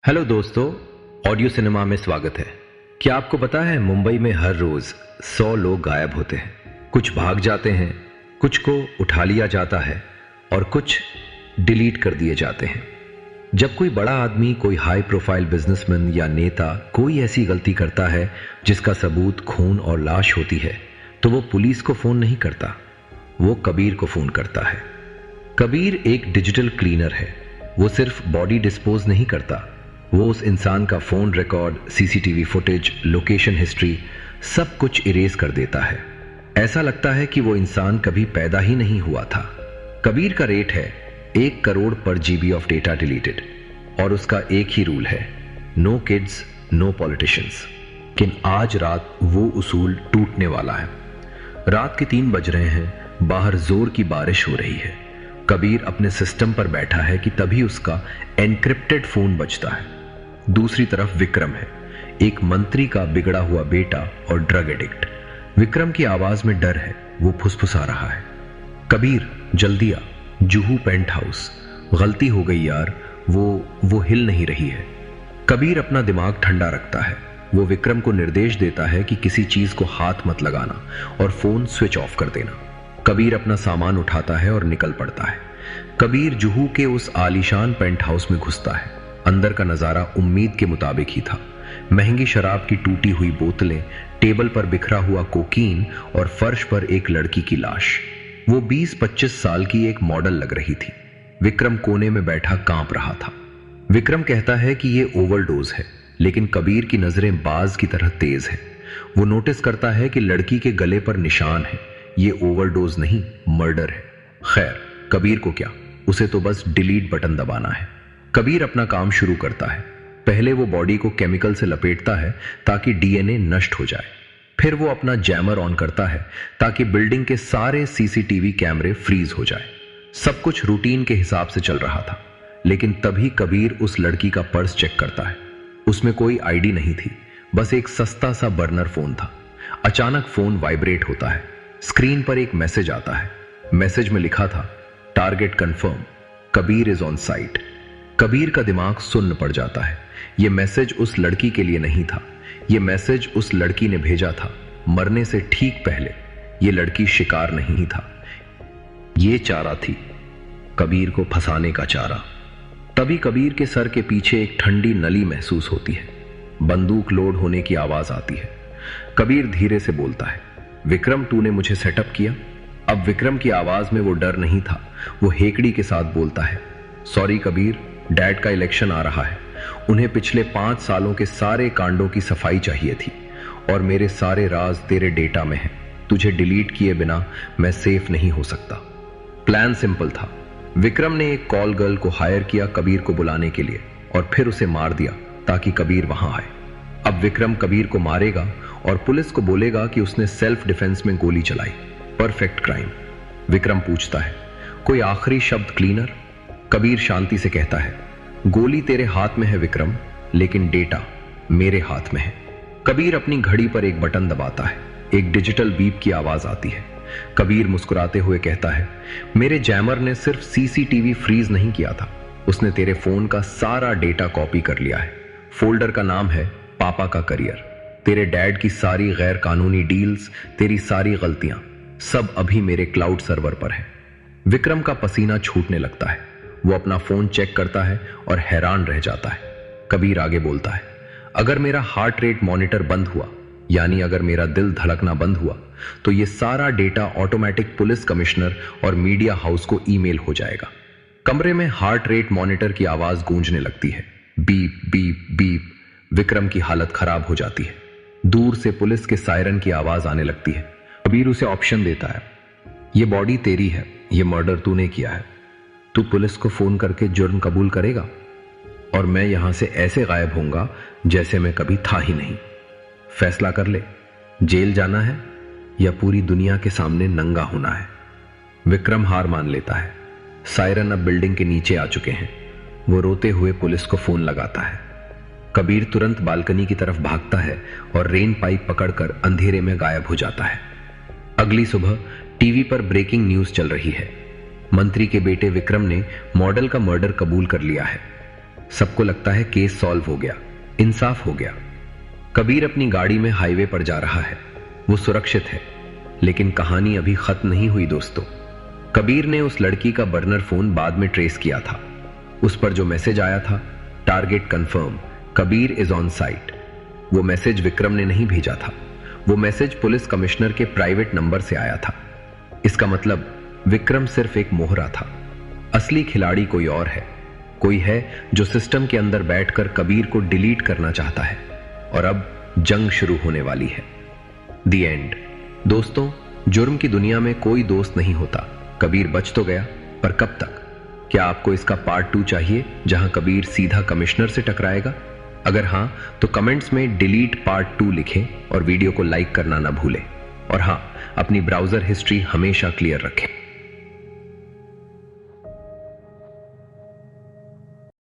Hello दोस्तों, audio cinema में स्वागत है। क्या आपको पता है मुंबई में हर रोज 100 लोग गायब होते हैं। कुछ भाग जाते हैं, कुछ को उठा लिया जाता है और कुछ डिलीट कर दिए जाते हैं। जब कोई बड़ा आदमी, कोई हाई प्रोफाइल बिजनेसमैन या नेता कोई ऐसी गलती करता है जिसका सबूत खून और लाश होती है, तो वो पुलिस को फोन नहीं करता, वो कबीर को फोन करता है। कबीर एक डिजिटल क्लीनर है। वो सिर्फ बॉडी डिस्पोज नहीं करता, वो उस इंसान का phone record, CCTV footage, location history सब कुछ इरेज कर देता है। ऐसा लगता है कि वो इंसान कभी पैदा ही नहीं हुआ था। कबीर का रेट है 1 करोड़ पर जीबी ऑफ डेटा डिलीटेड और उसका एक ही रूल है, नो किड्स, नो पॉलिटिशियंस। लेकिन आज रात वो उसूल टूटने वाला है। रात के 3 बज रहे हैं, बाहर जोर की बारिश हो रही है। कबीर अपने सिस्टम पर बैठा है कि तभी उसका एनक्रिप्टेड फोन बजता है। दूसरी तरफ विक्रम है, एक मंत्री का बिगड़ा हुआ बेटा और ड्रग एडिक्ट। विक्रम की आवाज में डर है, वो फुसफुसा रहा है, कबीर जल्दी आ, जुहू पेंट हाउस, गलती हो गई यार, वो हिल नहीं रही है। कबीर अपना दिमाग ठंडा रखता है। वो विक्रम को निर्देश देता है कि किसी चीज को हाथ मत लगाना और फोन स्विच ऑफ कर देना। कबीर अपना सामान उठाता है और निकल पड़ता है। कबीर जुहू के उस आलीशान पेंट हाउस में घुसता है। अंदर का नजारा उम्मीद के मुताबिक ही था। महंगी शराब की टूटी हुई बोतलें, टेबल पर बिखरा हुआ कोकीन और फर्श पर एक लड़की की लाश। वो 20-25 साल की एक मॉडल लग रही थी। विक्रम कोने में बैठा कांप रहा था। विक्रम कहता है कि ये ओवरडोज है, लेकिन कबीर की नजरें बाज की तरह तेज है। वो नोटिस करता है कि लड़की के गले पर निशान है। ये ओवरडोज नहीं, मर्डर है। खैर, कबीर को क्या, उसे तो बस डिलीट बटन दबाना है। कबीर अपना काम शुरू करता है। पहले वो बॉडी को केमिकल से लपेटता है ताकि डीएनए नष्ट हो जाए। फिर वो अपना जैमर ऑन करता है ताकि बिल्डिंग के सारे सीसीटीवी कैमरे फ्रीज हो जाए। सब कुछ रूटीन के हिसाब से चल रहा था, लेकिन तभी कबीर उस लड़की का पर्स चेक करता है। उसमें कोई आईडी नहीं थी, बस एक सस्ता सा बर्नर फोन था। अचानक फोन वाइब्रेट होता है। स्क्रीन पर एक मैसेज आता है। मैसेज में लिखा था, target confirm, Kabir is on site. Kabir का दिमाग सुन्न पड़ जाता है। यह मैसेज उस लड़की के लिए नहीं था। यह मैसेज उस लड़की ने भेजा था मरने से ठीक पहले। यह लड़की शिकार नहीं था, यह चारा थी, कबीर को फंसाने का चारा। तभी कबीर के सर के पीछे एक ठंडी नली महसूस होती है। बंदूक लोड होने की आवाज आती है। कबीर धीरे से बोलता है, विक्रम, तूने मुझे सेटअप किया। अब विक्रम की आवाज में वो डर नहीं था, वो हेकड़ी के साथ बोलता है, सॉरी कबीर, डैड का इलेक्शन आ रहा है। उन्हें पिछले 5 सालों के सारे कांडों की सफाई चाहिए थी और मेरे सारे राज तेरे डेटा में हैं। तुझे डिलीट किए बिना मैं सेफ नहीं हो सकता। प्लान सिंपल था। विक्रम ने एक कॉल गर्ल को हायर किया कबीर को बुलाने के लिए और फिर उसे मार दिया ताकि कबीर वहां आए। अब विक्रम कबीर को मारेगा और पुलिस को बोलेगा कि उसने सेल्फ डिफेंस में गोली चलाई। Perfect crime. विक्रम पूछता है, कोई आखिरी शब्द क्लीनर? कबीर शांति से कहता है, गोली तेरे हाथ में है विक्रम, लेकिन डेटा मेरे हाथ में है। कबीर अपनी घड़ी पर एक बटन दबाता है। एक डिजिटल बीप की आवाज आती है। कबीर मुस्कुराते हुए कहता है, मेरे जैमर ने सिर्फ सीसीटीवी फ्रीज नहीं किया था, उसने तेरे फोन का सारा डेटा कॉपी कर लिया है। फोल्डर का नाम है पापा का करियर। तेरे डैड की सारी गैर कानूनी डील्स, तेरी सारी गलतियां, सब अभी मेरे क्लाउड सर्वर पर है। विक्रम का पसीना छूटने लगता है। वो अपना फोन चेक करता है और हैरान रह जाता है। कबीर आगे बोलता है, अगर मेरा हार्ट रेट मॉनिटर बंद हुआ, यानी अगर मेरा दिल धड़कना बंद हुआ, तो ये सारा डेटा ऑटोमेटिक पुलिस कमिश्नर और मीडिया हाउस को ईमेल हो जाएगा। कमरे में हार्ट रेट मॉनिटर की आवाज गूंजने लगती है, बीप बीप बीप। विक्रम की हालत खराब हो जाती है। दूर से पुलिस के सायरन की आवाज आने लगती है। कबीर उसे ऑप्शन देता है, ये बॉडी तेरी है, ये मर्डर तूने किया है। तू पुलिस को फोन करके जुर्म कबूल करेगा और मैं यहां से ऐसे गायब होऊंगा जैसे मैं कभी था ही नहीं। फैसला कर ले, जेल जाना है या पूरी दुनिया के सामने नंगा होना है। विक्रम हार मान लेता है। सायरन अब बिल्डिंग के नीचे आ चुके हैं। वो रोते हुए पुलिस को फोन लगाता है। कबीर तुरंत बालकनी की तरफ भागता है और रेन पाइप पकड़कर अंधेरे में गायब हो जाता है। अगली सुबह टीवी पर ब्रेकिंग न्यूज चल रही है। मंत्री के बेटे विक्रम ने मॉडल का मर्डर कबूल कर लिया है। सबको लगता है केस सॉल्व हो गया, इंसाफ हो गया। कबीर अपनी गाड़ी में हाईवे पर जा रहा है, वो सुरक्षित है, लेकिन कहानी अभी खत्म नहीं हुई दोस्तों। कबीर ने उस लड़की का बर्नर फोन बाद में ट्रेस किया था। उस पर जो मैसेज आया था, target confirm, Kabir is on site, वो मैसेज विक्रम ने नहीं भेजा था। वो मैसेज पुलिस कमिश्नर के प्राइवेट नंबर से आया था। इसका मतलब विक्रम सिर्फ एक मोहरा था। असली खिलाड़ी कोई और है, कोई है जो सिस्टम के अंदर बैठकर कबीर को डिलीट करना चाहता है। और अब जंग शुरू होने वाली है। The end. दोस्तों, जुर्म की दुनिया में कोई दोस्त नहीं होता। कबीर बच तो गया, पर कब तक? क्या आपको इसका पार्ट 2 चाहिए, जहां कबीर सीधा कमिश्नर से टकराएगा? अगर हां, तो कमेंट्स में डिलीट पार्ट 2 लिखें और वीडियो को लाइक करना ना भूलें। और हां, अपनी ब्राउजर हिस्ट्री हमेशा क्लियर रखें।